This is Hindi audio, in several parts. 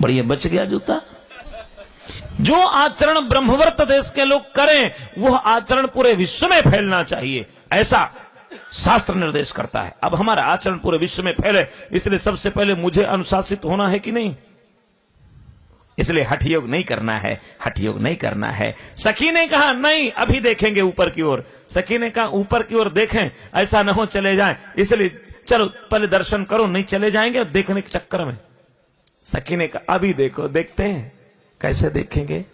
बढ़िया बच गया जूता। जो आचरण ब्रह्मवर्त देश के लोग करें वह आचरण पूरे विश्व में फैलना चाहिए, ऐसा शास्त्र निर्देश करता है। अब हमारा आचरण पूरे विश्व में फैले, इसलिए सबसे पहले मुझे अनुशासित होना है कि नहीं, इसलिए हठ योग नहीं करना है, हठ योग नहीं करना है। सखी ने कहा नहीं अभी देखेंगे ऊपर की ओर। सखी ने कहा ऊपर की ओर देखें, ऐसा न हो चले जाएं, इसलिए चलो पहले दर्शन करो, नहीं चले जाएंगे देखने के चक्कर में। सखी ने कहा अभी देखो, देखते हैं कैसे देखेंगे।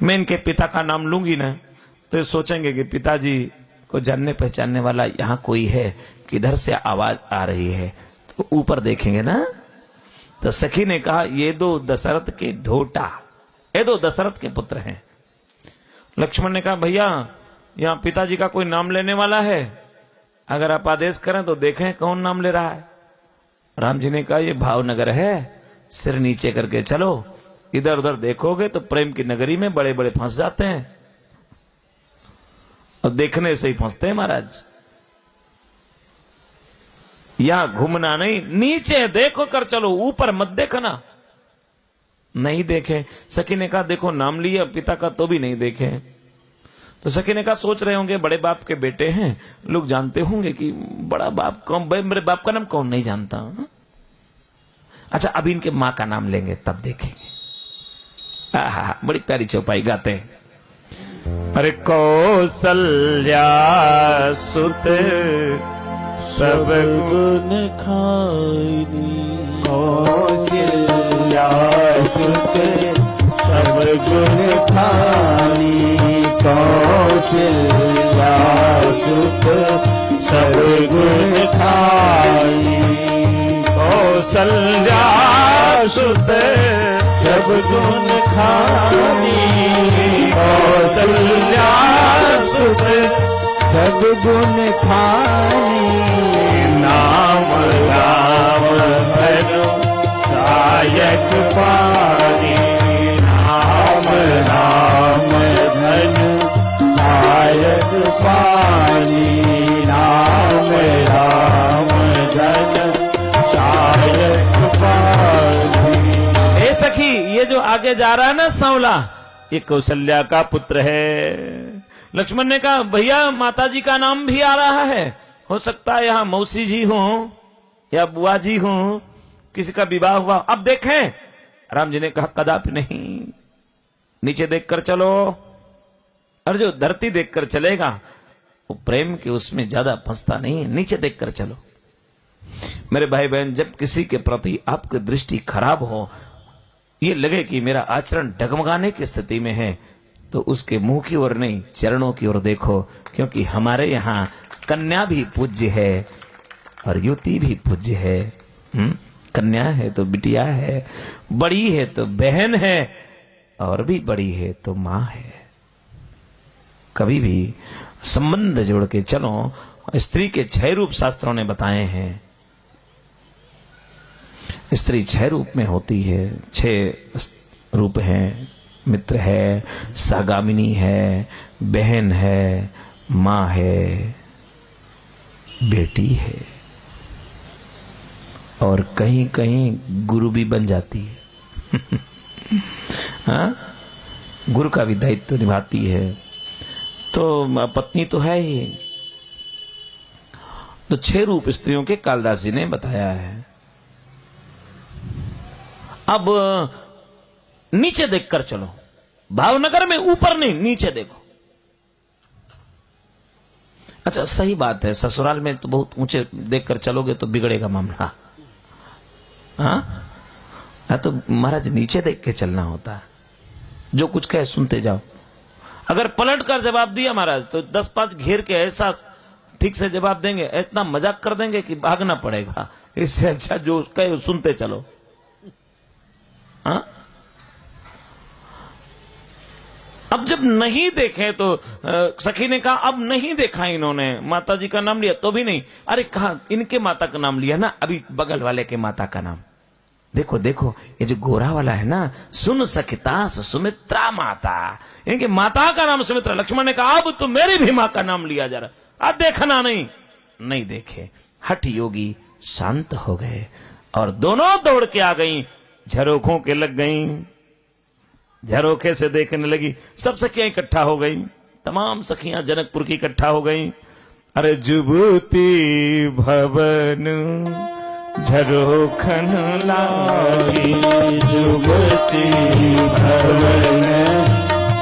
मैं इनके पिता का नाम लूंगी ना तो ये सोचेंगे कि पिताजी को जानने पहचानने वाला यहां कोई है, किधर से आवाज आ रही है, तो ऊपर देखेंगे ना। तो सखी ने कहा ये दो दशरथ के ढोटा, ये दो दशरथ के पुत्र हैं। लक्ष्मण ने कहा भैया यहां पिताजी का कोई नाम लेने वाला है, अगर आप आदेश करें तो देखें कौन नाम ले रहा है। राम जी ने कहा ये भावनगर है, सिर नीचे करके चलो, इधर उधर देखोगे तो प्रेम की नगरी में बड़े बड़े फंस जाते हैं, और देखने से ही फंसते हैं महाराज। यहां घूमना नहीं, नीचे देखो कर चलो, ऊपर मत देखना। नहीं देखे। सखी ने कहा देखो नाम लिया पिता का तो भी नहीं देखे। तो सखी ने कहा सोच रहे होंगे बड़े बाप के बेटे हैं, लोग जानते होंगे कि बड़ा बाप कौन, मेरे बाप का नाम कौन नहीं जानता। अच्छा अभी इनके मां का नाम लेंगे तब देखेंगे। आहा बड़ी प्यारी चौपाई गाते हैं। अरे कौसल्या सुत सब गुण खाइनी, कौसल्या सुत सब गुण खानी, कौसल्या सुत सब गुण खाई, कौसल्या सुत सब गुण खानी, कौसल्या सुत सब गुण खानी, नाम राम धनु सायक पानी, नाम राम धनु सायक पानी, नाम राम धनु सायक पानी। ए सखी ये जो आगे जा रहा है ना सांवला, ये कौशल्या का पुत्र है। लक्ष्मण ने कहा भैया माताजी का नाम भी आ रहा है, हो सकता है यहां मौसी जी हो या बुआ जी हो, किसी का विवाह हुआ, अब देखें। राम जी ने कहा कदापि नहीं, नीचे देखकर चलो। और जो धरती देखकर चलेगा वो प्रेम के उसमें ज्यादा फंसता नहीं है, नीचे देखकर चलो। मेरे भाई बहन जब किसी के प्रति आपकी दृष्टि खराब हो, ये लगे कि मेरा आचरण डगमगाने की स्थिति में है, तो उसके मुंह की ओर नहीं चरणों की ओर देखो, क्योंकि हमारे यहां कन्या भी पूज्य है और युवती भी पूज्य है। कन्या है तो बिटिया है, बड़ी है तो बहन है, और भी बड़ी है तो मां है। कभी भी संबंध जोड़ के चलो। स्त्री के 6 रूप शास्त्रों ने बताए हैं। स्त्री 6 रूप में होती है, 6 रूप हैं। मित्र है, सहगामिनी है, बहन है, मां है, बेटी है, और कहीं कहीं गुरु भी बन जाती है। हाँ? गुरु का भी दायित्व निभाती है। तो पत्नी तो है ही। तो 6 रूप स्त्रियों के कालिदास जी ने बताया है। अब नीचे देखकर चलो, भावनगर में ऊपर नहीं नीचे देखो। अच्छा सही बात है, ससुराल में तो बहुत ऊंचे देखकर चलोगे तो बिगड़ेगा मामला। हाँ तो महाराज नीचे देख के चलना होता है, जो कुछ कहे सुनते जाओ। अगर पलट कर जवाब दिया महाराज तो 10-5 घेर के ऐसा ठीक से जवाब देंगे, इतना मजाक कर देंगे कि भागना पड़ेगा। इससे अच्छा जो कहे सुनते चलो। हाँ अब जब नहीं देखे तो सखी ने कहा अब नहीं देखा इन्होंने, माता जी का नाम लिया तो भी नहीं। अरे कहा इनके माता का नाम लिया ना, अभी बगल वाले के माता का नाम देखो। देखो ये जो गोरा वाला है ना, सुन सखिता सुमित्रा माता, इनके माता का नाम सुमित्रा। लक्ष्मण ने कहा अब तो मेरी भी मां का नाम लिया जा रहा, अब देखना नहीं। नहीं देखे। हठ योगी शांत हो गए और दोनों दौड़ के आ गई। झरोखों के लग गईं, झरोखे से देखने लगी। सब सखियां इकट्ठा हो गई, तमाम सखियां जनकपुर की इकट्ठा हो गई। अरे जुबती भवन झरोखन लागी, जुबती भवन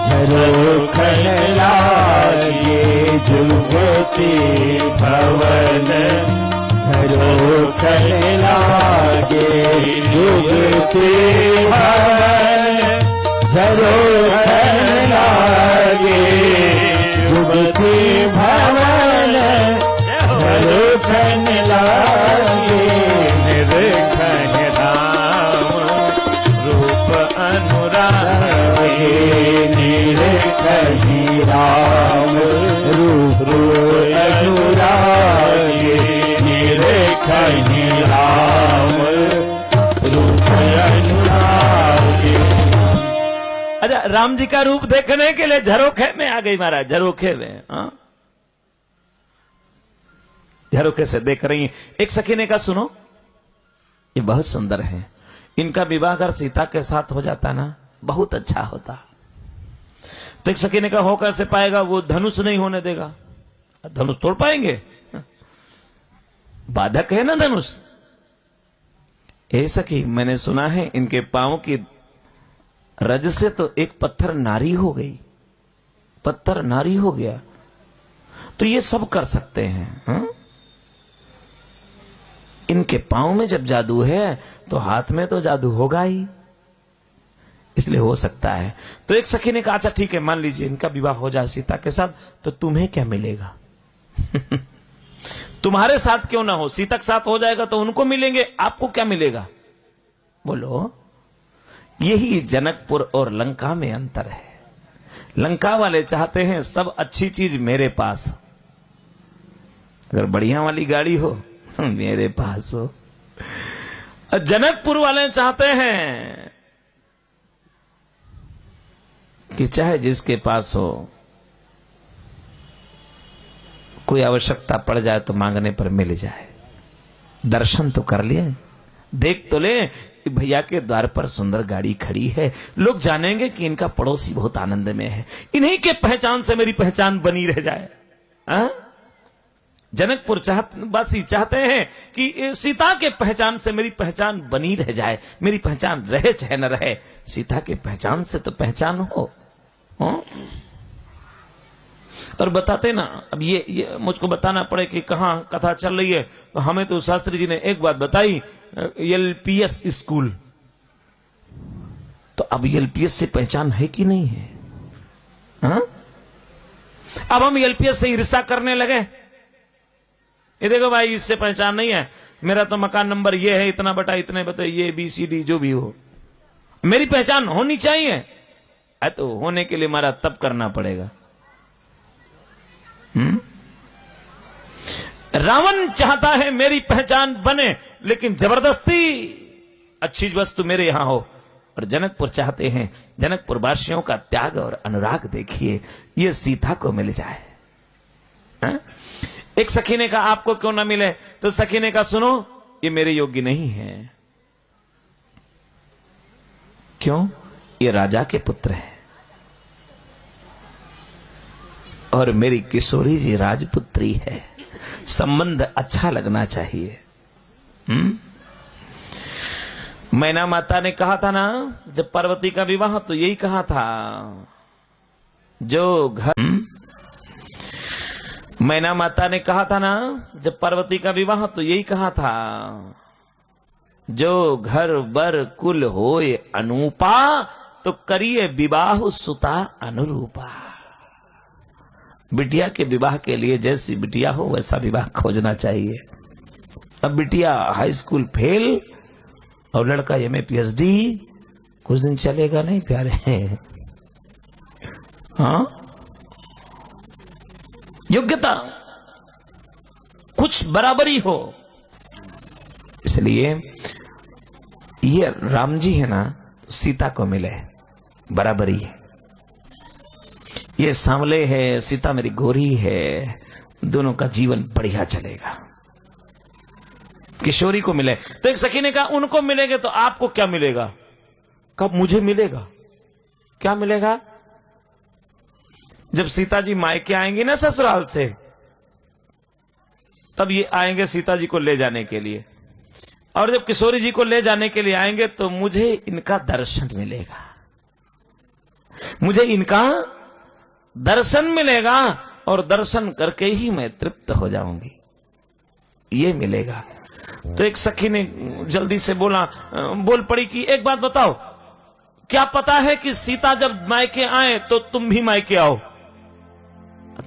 झरोखन लागी, जुबती भवन झरोखन लागे, जुबती भवन झरोखन लागे, जुबती भवन झरोखन लागे, निरखन राम रूप अनुरागे, निरखन राम रूप अनुरागे, निरखन राम रूप अनुरागे। अच्छा, राम जी का रूप देखने के लिए झरोखे में आ गई महाराज, झरोखे में। हाँ, झरोखे से देख रही हैं। एक सखी ने कहा सुनो, ये बहुत सुंदर है, इनका विवाह अगर सीता के साथ हो जाता ना बहुत अच्छा होता। तो एक सखी ने कहा हो कैसे पाएगा, वो धनुष नहीं होने देगा। धनुष तोड़ पाएंगे, बाधक है ना धनुष। ए सखी, मैंने सुना है इनके पांव की रज से तो एक पत्थर नारी हो गई, पत्थर नारी हो गया, तो ये सब कर सकते हैं। हा? इनके पांव में जब जादू है तो हाथ में तो जादू होगा ही, इसलिए हो सकता है। तो एक सखी ने कहा अच्छा ठीक है, मान लीजिए इनका विवाह हो जाए सीता के साथ, तो तुम्हें क्या मिलेगा? तुम्हारे साथ क्यों ना हो, सीता के साथ हो जाएगा तो उनको मिलेंगे, आपको क्या मिलेगा? बोलो। यही जनकपुर और लंका में अंतर है। लंका वाले चाहते हैं सब अच्छी चीज मेरे पास, अगर बढ़िया वाली गाड़ी हो मेरे पास हो। जनकपुर वाले चाहते हैं कि चाहे जिसके पास हो, कोई आवश्यकता पड़ जाए तो मांगने पर मिल जाए। दर्शन तो कर लिए, देख तो ले, भैया के द्वार पर सुंदर गाड़ी खड़ी है, लोग जानेंगे कि इनका पड़ोसी बहुत आनंद में है, इन्हीं के पहचान से मेरी पहचान बनी रह जाए। जनकपुर वासी चाहते हैं कि सीता के पहचान से मेरी पहचान बनी रह जाए, मेरी पहचान रहे चाहे न रहे, सीता के पहचान से तो पहचान हो। और बताते ना, अब ये मुझको बताना पड़े कि कहां कथा चल रही है, तो हमें तो शास्त्री जी ने एक बात बताई, एलपीएस स्कूल। तो अब एलपीएस से पहचान है कि नहीं है? अब हम एलपीएस से ईर्ष्या करने लगे, ये देखो भाई इससे पहचान नहीं है, मेरा तो मकान नंबर ये है, इतना बटा इतने बता, ये BCD जो भी हो, मेरी पहचान होनी चाहिए। तो होने के लिए हमारा तब करना पड़ेगा। रावण चाहता है मेरी पहचान बने, लेकिन जबरदस्ती अच्छी वस्तु मेरे यहां हो। और जनकपुर चाहते हैं, जनकपुर वासियों का त्याग और अनुराग देखिए, ये सीता को मिल जाए। एक सखी ने कहा आपको क्यों ना मिले? तो सखी ने कहा सुनो, ये मेरे योग्य नहीं है। क्यों? ये राजा के पुत्र हैं और मेरी किशोरी जी राजपुत्री है, संबंध अच्छा लगना चाहिए। मैना माता ने कहा था ना जब पार्वती का विवाह, तो यही कहा था, जो घर मैना माता ने कहा था ना जब पार्वती का विवाह, तो यही कहा था, जो घर बर कुल होए अनूपा, तो करिए विवाह सुता अनुरूपा। बिटिया के विवाह के लिए जैसी बिटिया हो वैसा विवाह खोजना चाहिए। अब बिटिया हाई स्कूल फेल और लड़का MA PhD, कुछ दिन चलेगा नहीं प्यारे। हाँ, योग्यता कुछ बराबरी हो। इसलिए ये राम जी है ना, सीता को मिले, बराबरी है। ये सांवले है, सीता मेरी गोरी है, दोनों का जीवन बढ़िया चलेगा। किशोरी को मिले। तो एक सखी ने कहा उनको मिलेंगे तो आपको क्या मिलेगा? कब मुझे मिलेगा? क्या मिलेगा? जब सीता जी मायके आएंगी ना ससुराल से, तब ये आएंगे सीता जी को ले जाने के लिए, और जब किशोरी जी को ले जाने के लिए आएंगे तो मुझे इनका दर्शन मिलेगा, मुझे इनका दर्शन मिलेगा, और दर्शन करके ही मैं तृप्त हो जाऊंगी, ये मिलेगा। तो एक सखी ने जल्दी से बोल पड़ी कि एक बात बताओ, क्या पता है कि सीता जब मायके आए तो तुम भी मायके आओ,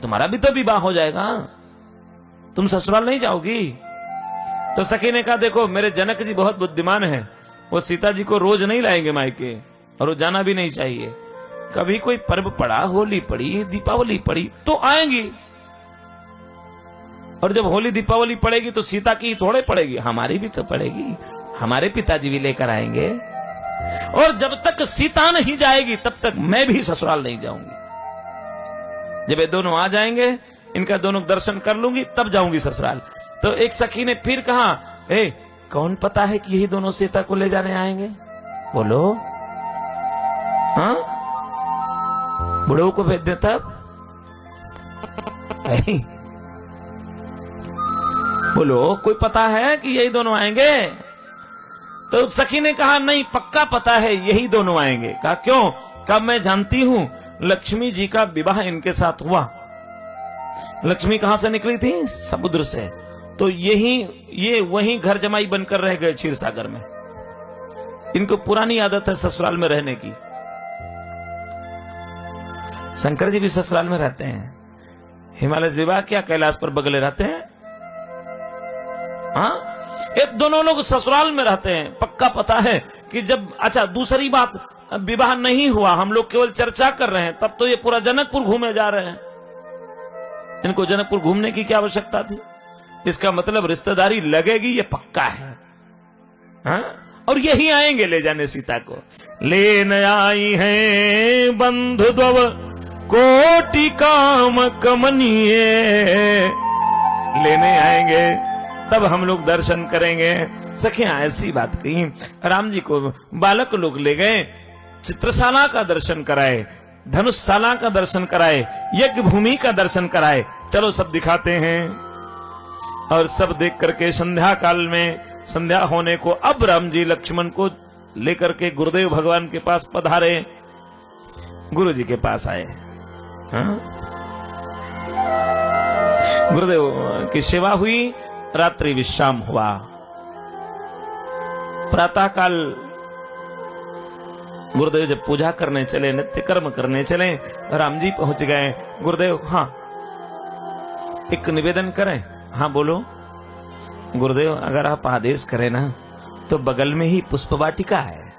तुम्हारा भी तो विवाह हो जाएगा, तुम ससुराल नहीं जाओगी? तो सखी ने कहा देखो मेरे जनक जी बहुत बुद्धिमान हैं, वो सीता जी को रोज नहीं लाएंगे मायके, और वो जाना भी नहीं चाहिए। कभी कोई पर्व पड़ा, होली पड़ी, दीपावली पड़ी तो आएंगी, और जब होली दीपावली पड़ेगी तो सीता की थोड़े पड़ेगी, हमारी भी तो पड़ेगी, हमारे पिताजी भी लेकर आएंगे, और जब तक सीता नहीं जाएगी तब तक मैं भी ससुराल नहीं जाऊंगी। जब ये दोनों आ जाएंगे, इनका दोनों दर्शन कर लूंगी, तब जाऊंगी ससुराल। तो एक सखी ने फिर कहा कौन पता है कि यही दोनों सीता को ले जाने आएंगे? बोलो, हाँ, बुढ़ऊ को भेज दे तब। बोलो, कोई पता है कि यही दोनों आएंगे? तो सखी ने कहा नहीं, पक्का पता है यही दोनों आएंगे। कहा क्यों? कब मैं जानती हूं, लक्ष्मी जी का विवाह इनके साथ हुआ। लक्ष्मी कहां से निकली थी? समुद्र से। तो ये वहीं घर जमाई बनकर रह गए क्षीर सागर में। इनको पुरानी आदत है ससुराल में रहने की। शंकर जी भी ससुराल में रहते हैं। हिमालय विवाह क्या कैलाश पर बगले रहते हैं? हाँ, ये दोनों लोग ससुराल में रहते हैं। पक्का पता है कि जब, अच्छा दूसरी बात, विवाह नहीं हुआ, हम लोग केवल चर्चा कर रहे हैं, तब तो ये पूरा जनकपुर घूमे जा रहे हैं। इनको जनकपुर घूमने की क्या आवश्यकता थी? इसका मतलब रिश्तेदारी लगेगी, ये पक्का है। हाँ? और यही आएंगे ले जाने सीता को। लेने आई है बंधु द्वव कोटि काम कमनीय, लेने आएंगे तब हम लोग दर्शन करेंगे। सखियां ऐसी बात कही। राम जी को बालक लोग ले गए, चित्रशाला का दर्शन कराए, धनुषशाला का दर्शन कराए, यज्ञ भूमि का दर्शन कराए। चलो सब दिखाते हैं। और सब देख करके संध्या काल में, संध्या होने को, अब राम जी लक्ष्मण को लेकर के गुरुदेव भगवान के पास पधारे, गुरु जी के पास आए। हाँ? गुरुदेव की सेवा हुई, रात्रि विश्राम हुआ। प्रातः काल गुरुदेव जब पूजा करने चले, नित्य कर्म करने चले, राम जी पहुंच गए। गुरुदेव, हाँ एक निवेदन करें? हाँ बोलो। गुरुदेव, अगर आप आदेश करें ना तो बगल में ही पुष्प वाटिका है।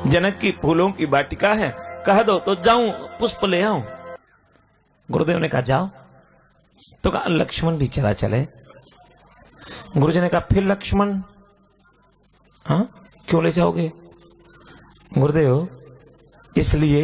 जनक की फूलों की वाटिका है, कह दो तो जाऊं पुष्प ले आऊं। गुरुदेव ने कहा जाओ। तो कहा लक्ष्मण भी चला चले। गुरुजी ने कहा फिर लक्ष्मण? हाँ, क्यों ले जाओगे? गुरुदेव, इसलिए